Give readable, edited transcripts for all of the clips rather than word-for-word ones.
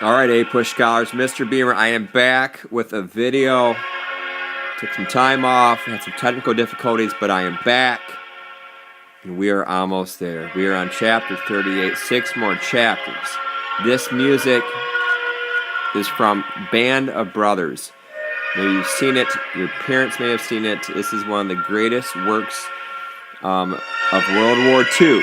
All right, A-Push scholars, Mr. Beamer, I am back with a video. Took some time off, had some technical difficulties, but I am back. And we are almost there. We are on chapter 38, 6 more chapters. This music is from Band of Brothers. Maybe you've seen it, your parents may have seen it. This is one of the greatest works of World War II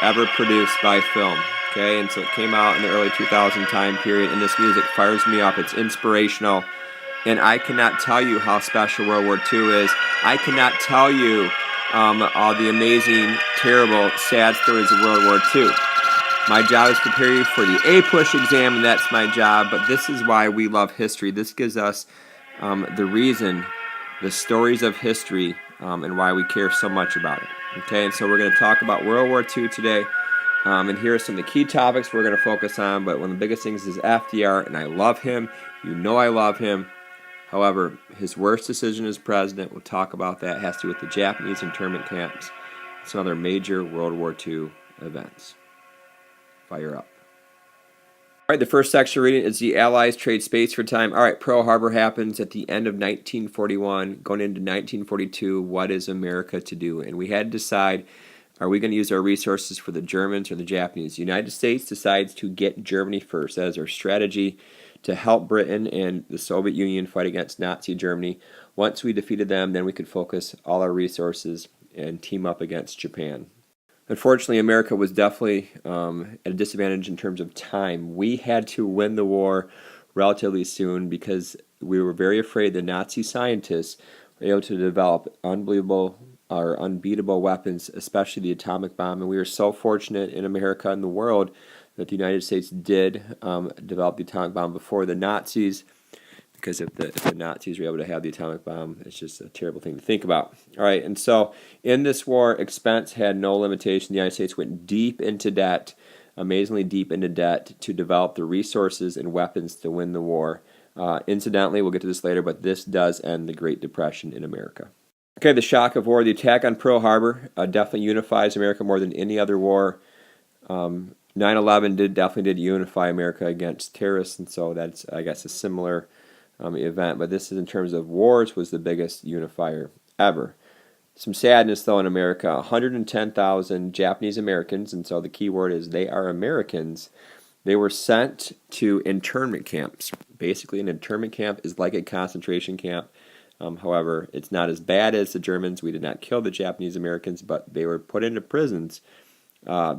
ever produced by film. Okay, and so it came out in the early 2000 time period, and this music fires me up. It's inspirational, and I cannot tell you how special World War II is. I cannot tell you all the amazing, terrible, sad stories of World War II. My job is to prepare you for the A-Push exam, and that's my job, but this is why we love history. This gives us the reason, the stories of history, and why we care so much about it. Okay, and so we're going to talk about World War II today. And here are some of the key topics we're going to focus on, but one of the biggest things is FDR, and I love him. You know I love him. However, his worst decision as president, we'll talk about that, has to do with the Japanese internment camps, some other major World War II events. Fire up. All right, the first section reading is the Allies trade space for time. All right, Pearl Harbor happens at the end of 1941, going into 1942. What is America to do? And we had to decide, are we going to use our resources for the Germans or the Japanese? The United States decides to get Germany first. That is our strategy to help Britain and the Soviet Union fight against Nazi Germany. Once we defeated them, then we could focus all our resources and team up against Japan. Unfortunately, America was definitely at a disadvantage in terms of time. We had to win the war relatively soon because we were very afraid the Nazi scientists were able to develop unbelievable or unbeatable weapons, especially the atomic bomb. And we were so fortunate in America and the world that the United States did develop the atomic bomb before the Nazis, because if the Nazis were able to have the atomic bomb, it's just a terrible thing to think about. All right, and so in this war, expense had no limitation. The United States went deep into debt, amazingly deep into debt, to develop the resources and weapons to win the war. Incidentally, we'll get to this later, but this does end the Great Depression in America. Okay, the shock of war. The attack on Pearl Harbor definitely unifies America more than any other war. 9/11 definitely did unify America against terrorists, and so that's, I guess, a similar event. But this is, in terms of wars, was the biggest unifier ever. Some sadness, though, in America. 110,000 Japanese Americans, and so the key word is they are Americans. They were sent to internment camps. Basically, an internment camp is like a concentration camp. However, it's not as bad as the Germans. We did not kill the Japanese Americans, but they were put into prisons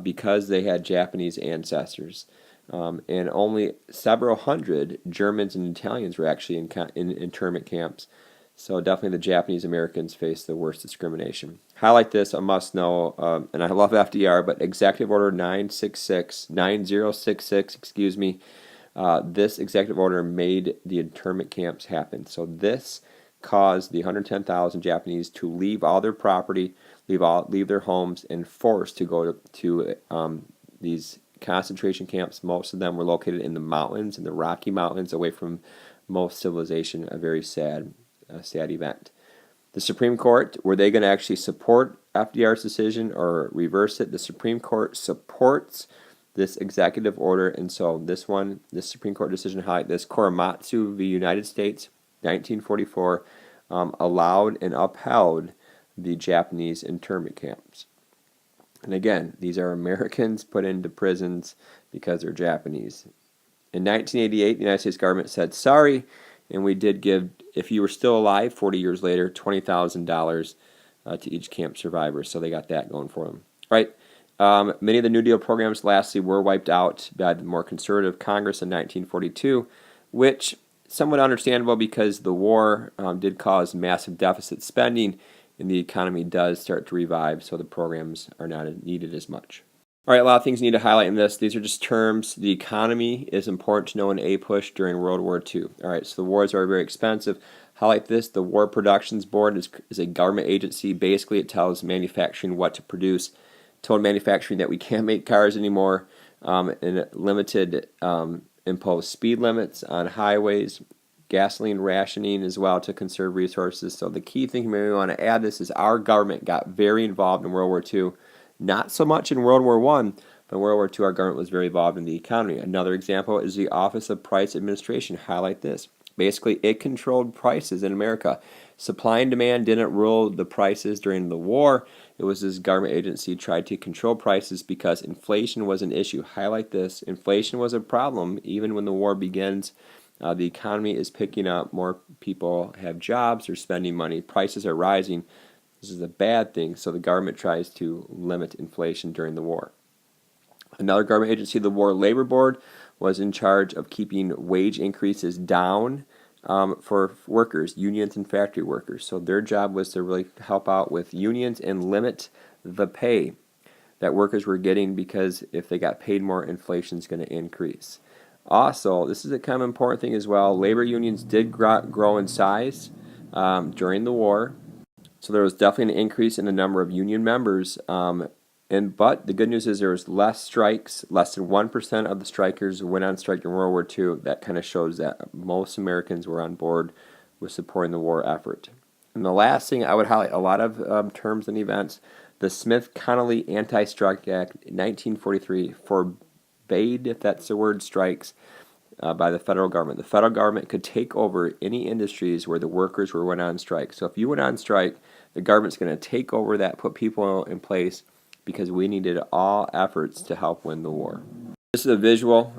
because they had Japanese ancestors. And only several hundred Germans and Italians were actually in internment camps. So definitely the Japanese Americans faced the worst discrimination. Highlight this, a must know, and I love FDR, but Executive Order 9066, this executive order made the internment camps happen. So this caused the 110,000 Japanese to leave all their property, leave their homes, and forced to go to these concentration camps. Most of them were located in the mountains, in the Rocky Mountains, away from most civilization. A very sad event. The Supreme Court, were they going to actually support FDR's decision or reverse it? The Supreme Court supports this executive order, and so this Supreme Court decision highlight this. Korematsu v. United States, 1944, allowed and upheld the Japanese internment camps. And again, these are Americans put into prisons because they're Japanese. In 1988, the United States government said sorry, and we did give, if you were still alive 40 years later, $20,000 to each camp survivor. So they got that going for them. Right? Many of the New Deal programs, lastly, were wiped out by the more conservative Congress in 1942, which somewhat understandable because the war did cause massive deficit spending, and the economy does start to revive, so the programs are not needed as much. All right, a lot of things you need to highlight in this. These are just terms. The economy is important to know in A-Push during World War II. All right, so the wars are very expensive. Highlight this. The War Productions Board is a government agency. Basically, it tells manufacturing what to produce. Told manufacturing that we can't make cars anymore, and limited imposed speed limits on highways, gasoline rationing as well to conserve resources. So the key thing we want to add this is our government got very involved in World War II. Not so much in World War I, But in World War II, our government was very involved in the economy. Another example is the Office of Price Administration. Highlight this. Basically, it controlled prices in America. Supply and demand didn't rule the prices during the war. It was this government agency tried to control prices because inflation was an issue. Highlight this. Inflation was a problem even when the war begins. The economy is picking up. More people have jobs. They're spending money. Prices are rising. This is a bad thing. So the government tries to limit inflation during the war. Another government agency, the War Labor Board, was in charge of keeping wage increases down for workers, unions and factory workers. So their job was to really help out with unions and limit the pay that workers were getting, because if they got paid more, inflation is going to increase. Also, this is a kind of important thing as well, labor unions did grow in size during the war. So there was definitely an increase in the number of union members. But the good news is there was less strikes. Less than 1% of the strikers went on strike in World War II. That kind of shows that most Americans were on board with supporting the war effort. And the last thing I would highlight, a lot of terms and events. The Smith-Connolly Anti-Strike Act, 1943, forbade, if that's the word, strikes by the federal government. The federal government could take over any industries where the workers went on strike. So if you went on strike, the government's going to take over that, put people in place, because we needed all efforts to help win the war. This is a visual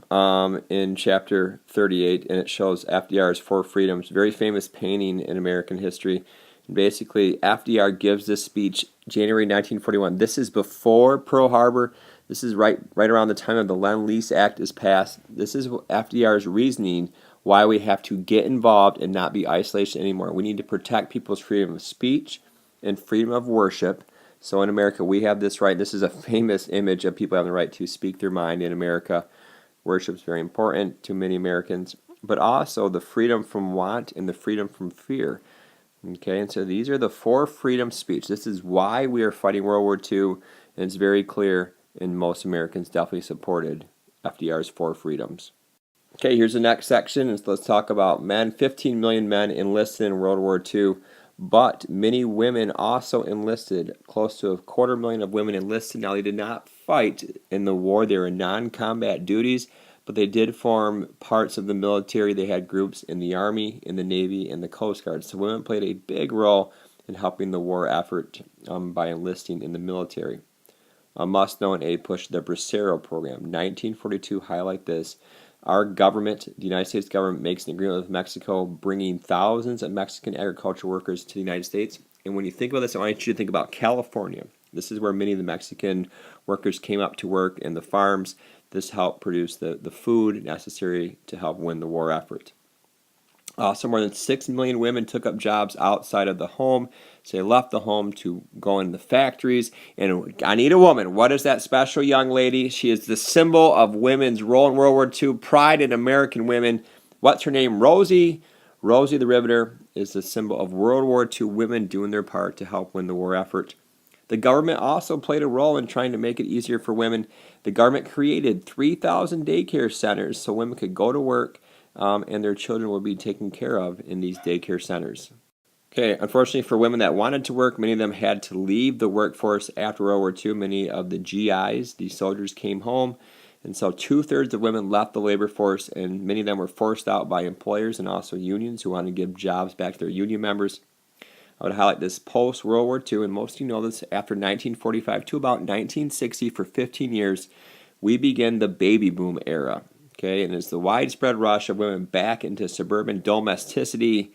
in chapter 38, and it shows FDR's Four Freedoms, very famous painting in American history. And basically, FDR gives this speech January 1941. This is before Pearl Harbor. This is right around the time of the Lend-Lease Act is passed. This is FDR's reasoning why we have to get involved and not be isolation anymore. We need to protect people's freedom of speech and freedom of worship. So in America, we have this right. This is a famous image of people having the right to speak their mind in America. Worship is very important to many Americans, but also the freedom from want and the freedom from fear. Okay, and so these are the four freedom speech. This is why we are fighting World War II, and it's very clear, and most Americans definitely supported FDR's four freedoms. Okay, here's the next section, and let's talk about men. 15 million men enlisted in World War II. But many women also enlisted. Close to 250,000 of women enlisted. Now, they did not fight in the war. They were in non-combat duties, but they did form parts of the military. They had groups in the Army, in the Navy, and the Coast Guard. So women played a big role in helping the war effort by enlisting in the military. A must-known aid push, the Bracero program. 1942, highlight this. Our government, the United States government, makes an agreement with Mexico, bringing thousands of Mexican agricultural workers to the United States. And when you think about this, I want you to think about California. This is where many of the Mexican workers came up to work in the farms. This helped produce the food necessary to help win the war effort. Also, more than 6 million women took up jobs outside of the home. So they left the home to go in the factories. And I need a woman. What is that special young lady? She is the symbol of women's role in World War II, pride in American women. What's her name? Rosie. Rosie the Riveter is the symbol of World War II women doing their part to help win the war effort. The government also played a role in trying to make it easier for women. The government created 3,000 daycare centers so women could go to work and their children will be taken care of in these daycare centers. Okay, unfortunately for women that wanted to work, many of them had to leave the workforce after World War II. Many of the GIs, the soldiers, came home, and so 2/3 of women left the labor force, and many of them were forced out by employers and also unions who wanted to give jobs back to their union members. I would highlight this post-World War II, and most of you know this, after 1945 to about 1960, for 15 years, we begin the baby boom era. Okay, and it's the widespread rush of women back into suburban domesticity.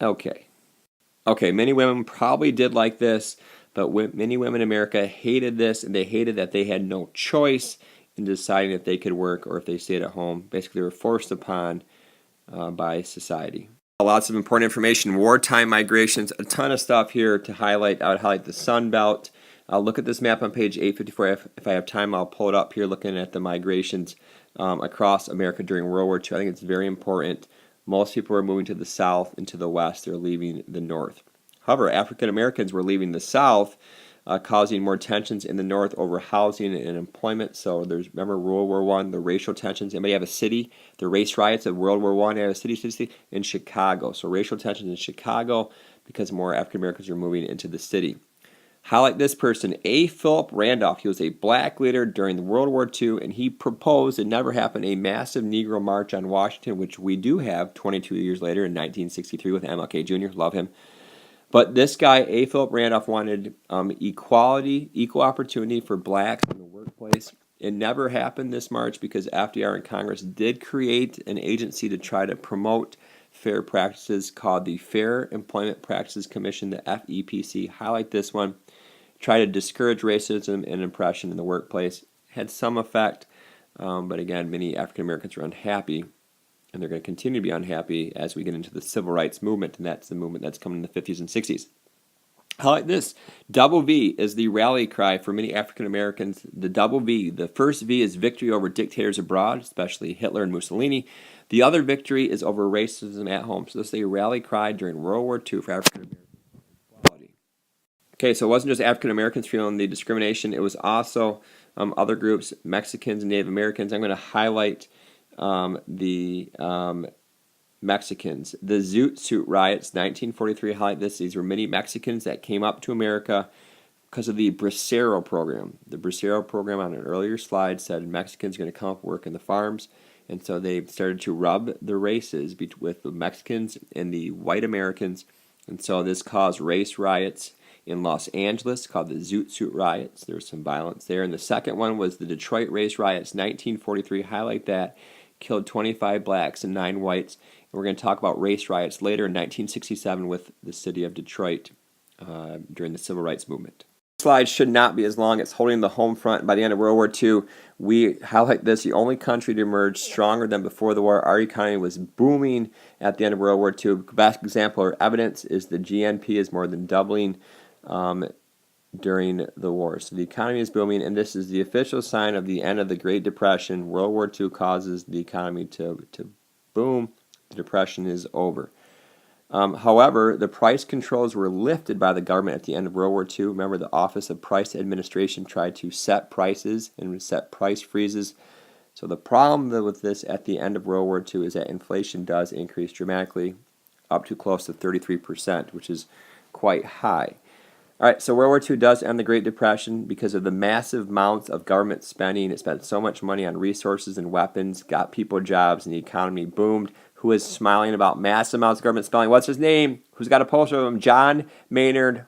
Okay, many women probably did like this, but many women in America hated this, and they hated that they had no choice in deciding if they could work or if they stayed at home. Basically, they were forced upon by society. Lots of important information, wartime migrations, a ton of stuff here to highlight. I would highlight the Sun Belt. I'll look at this map on page 854. If I have time, I'll pull it up here looking at the migrations across America during World War II. I think it's very important. Most people were moving to the south and to the west. They're leaving the north. However, African Americans were leaving the south, causing more tensions in the north over housing and employment. So remember World War I, the racial tensions. Anybody have a city? The race riots of World War I, have a city in Chicago. So racial tensions in Chicago because more African Americans are moving into the city. Highlight this person, A. Philip Randolph. He was a black leader during World War II, and he proposed, it never happened, a massive Negro March on Washington, which we do have 22 years later in 1963 with MLK Jr. Love him. But this guy, A. Philip Randolph, wanted equality, equal opportunity for blacks in the workplace. It never happened, this march, because FDR and Congress did create an agency to try to promote fair practices called the Fair Employment Practices Commission, the FEPC. Highlight this one. Try to discourage racism and oppression in the workplace. Had some effect, but again, many African Americans are unhappy, and they're going to continue to be unhappy as we get into the civil rights movement, and that's the movement that's coming in the 50s and 60s. Highlight this. Double V is the rally cry for many African Americans. The double V, the first V is victory over dictators abroad, especially Hitler and Mussolini. The other victory is over racism at home. So this is a rally cry during World War II for African Americans. Okay, so it wasn't just African Americans feeling the discrimination. It was also other groups, Mexicans and Native Americans. I'm going to highlight the Mexicans. The Zoot Suit Riots, 1943, highlight this. These were many Mexicans that came up to America because of the Bracero program. The Bracero program on an earlier slide said Mexicans are going to come up work in the farms. And so they started to rub the races with the Mexicans and the white Americans. And so this caused race riots in Los Angeles called the Zoot Suit Riots. There was some violence there. And the second one was the Detroit Race Riots, 1943. Highlight that. Killed 25 blacks and 9 whites. And we're going to talk about race riots later in 1967 with the city of Detroit during the Civil Rights Movement. This slide should not be as long. It's holding the home front. By the end of World War II, we highlight this, the only country to emerge stronger than before the war. Our economy was booming at the end of World War II. Best example or evidence is the GNP is more than doubling during the war. So the economy is booming, and this is the official sign of the end of the Great Depression. World War II causes the economy to boom. The Depression is over. However, the price controls were lifted by the government at the end of World War II. Remember, the Office of Price Administration tried to set prices and set price freezes. So the problem with this at the end of World War II is that inflation does increase dramatically, up to close to 33%, which is quite high. All right, so World War II does end the Great Depression because of the massive amounts of government spending. It spent so much money on resources and weapons, got people jobs, and the economy boomed. Who is smiling about massive amounts of government spending? What's his name? Who's got a poster of him? John Maynard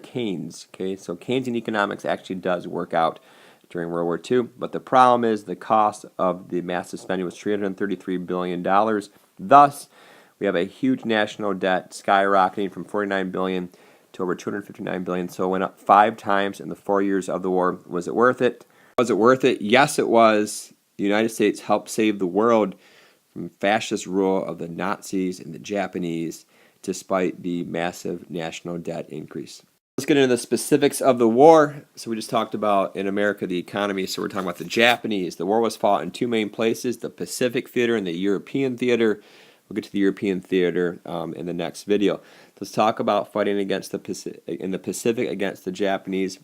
Keynes. Okay, so Keynesian economics actually does work out during World War II, but the problem is the cost of the massive spending was $333 billion. Thus, we have a huge national debt skyrocketing from $49 billion to over $259 billion, so it went up 5 times in the 4 years of the war. Was it worth it? Was it worth it? Yes, it was. The United States helped save the world from fascist rule of the Nazis and the Japanese, despite the massive national debt increase. Let's get into the specifics of the war. So we just talked about, in America, the economy. So we're talking about the Japanese. The war was fought in 2 main places, the Pacific Theater and the European Theater. We'll get to the European Theater in the next video. Let's talk about fighting against in the Pacific against the Japanese.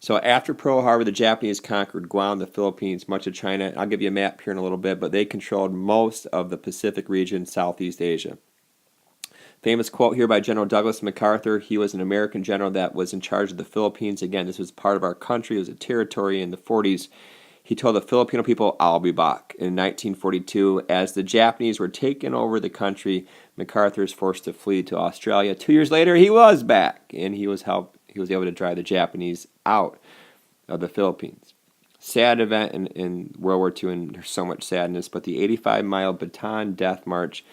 So after Pearl Harbor, the Japanese conquered Guam, the Philippines, much of China. I'll give you a map here in a little bit, but they controlled most of the Pacific region, Southeast Asia. Famous quote here by General Douglas MacArthur. He was an American general that was in charge of the Philippines. Again, this was part of our country. It was a territory in the 40s. He told the Filipino people, "I'll be back." In 1942, as the Japanese were taking over the country, MacArthur was forced to flee to Australia. 2 years later, he was back, and he was able to drive the Japanese out of the Philippines. Sad event in World War II, and there's so much sadness, but the 85-mile Bataan Death March,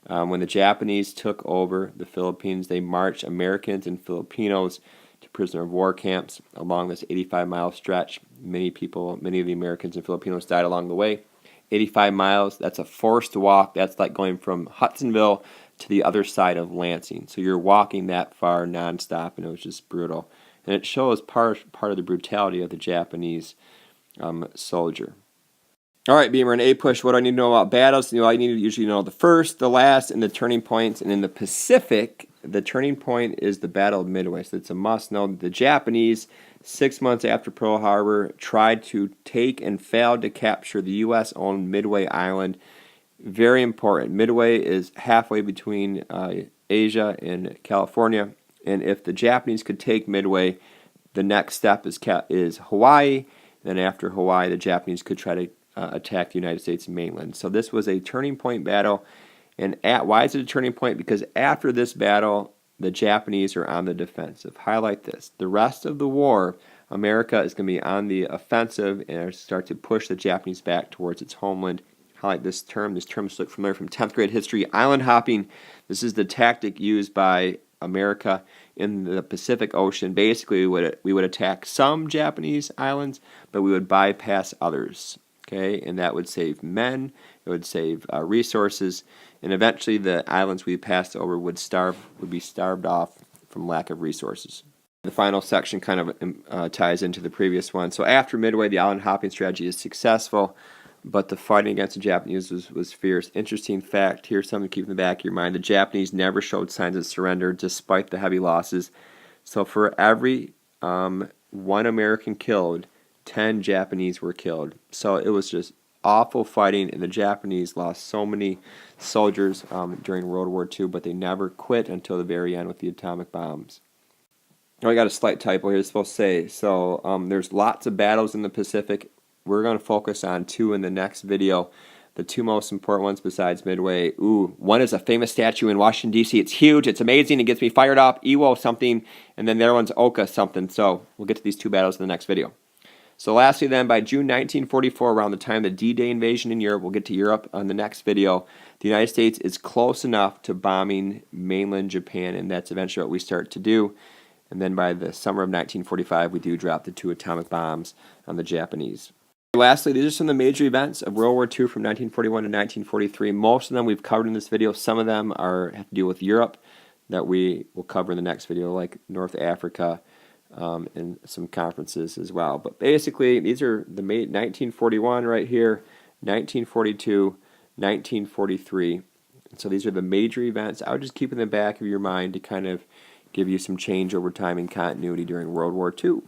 when the Japanese took over the Philippines, they marched Americans and Filipinos to prisoner of war camps along this 85-mile stretch. Many of the Americans and Filipinos died along the way. 85 miles, that's a forced walk. That's like going from Hudsonville to the other side of Lansing. So you're walking that far nonstop, and it was just brutal. And it shows part of the brutality of the Japanese soldier. All right, Beamer and A-Push, what do I need to know about battles? I need to usually know the first, the last, and the turning points. And in the Pacific, the turning point is the Battle of Midway. So it's a must know. The Japanese, 6 months after Pearl Harbor, tried to take and failed to capture the U.S.-owned Midway Island. Very important. Midway is halfway between Asia and California. And if the Japanese could take Midway, the next step is Hawaii. Then after Hawaii, the Japanese could try to attack the United States mainland. So this was a turning point battle. And why is it a turning point? Because after this battle, the Japanese are on the defensive. Highlight this. The rest of the war, America is going to be on the offensive and start to push the Japanese back towards its homeland. Highlight this term. This term look familiar from 10th grade history. Island hopping. This is the tactic used by America in the Pacific Ocean. Basically, we would attack some Japanese islands, but we would bypass others. Okay, and that would save men. It would save resources, and eventually the islands we passed over would be starved off from lack of resources. The final section kind of ties into the previous one. So after Midway, the island hopping strategy is successful, but the fighting against the Japanese was fierce. Interesting fact, here's something to keep in the back of your mind. The Japanese never showed signs of surrender despite the heavy losses. So for every one American killed, 10 Japanese were killed. So it was just awful fighting, and the Japanese lost so many soldiers during World War II, but they never quit until the very end with the atomic bombs. Oh, I got a slight typo here. It's supposed to say, so there's lots of battles in the Pacific. We're going to focus on 2 in the next video. The 2 most important ones besides Midway. One is a famous statue in Washington, D.C. It's huge. It's amazing. It gets me fired up. Iwo something. And then the other one's Oka something. So we'll get to these 2 battles in the next video. So lastly then, by June 1944, around the time of the D-Day invasion in Europe, we'll get to Europe on the next video, the United States is close enough to bombing mainland Japan, and that's eventually what we start to do. And then by the summer of 1945, we do drop the 2 atomic bombs on the Japanese. Lastly, these are some of the major events of World War II from 1941 to 1943. Most of them we've covered in this video. Some of them have to do with Europe that we will cover in the next video, like North Africa, and some conferences as well. But basically, these are the 1941 right here, 1942, 1943. So these are the major events. I would just keep in the back of your mind to kind of give you some change over time and continuity during World War II.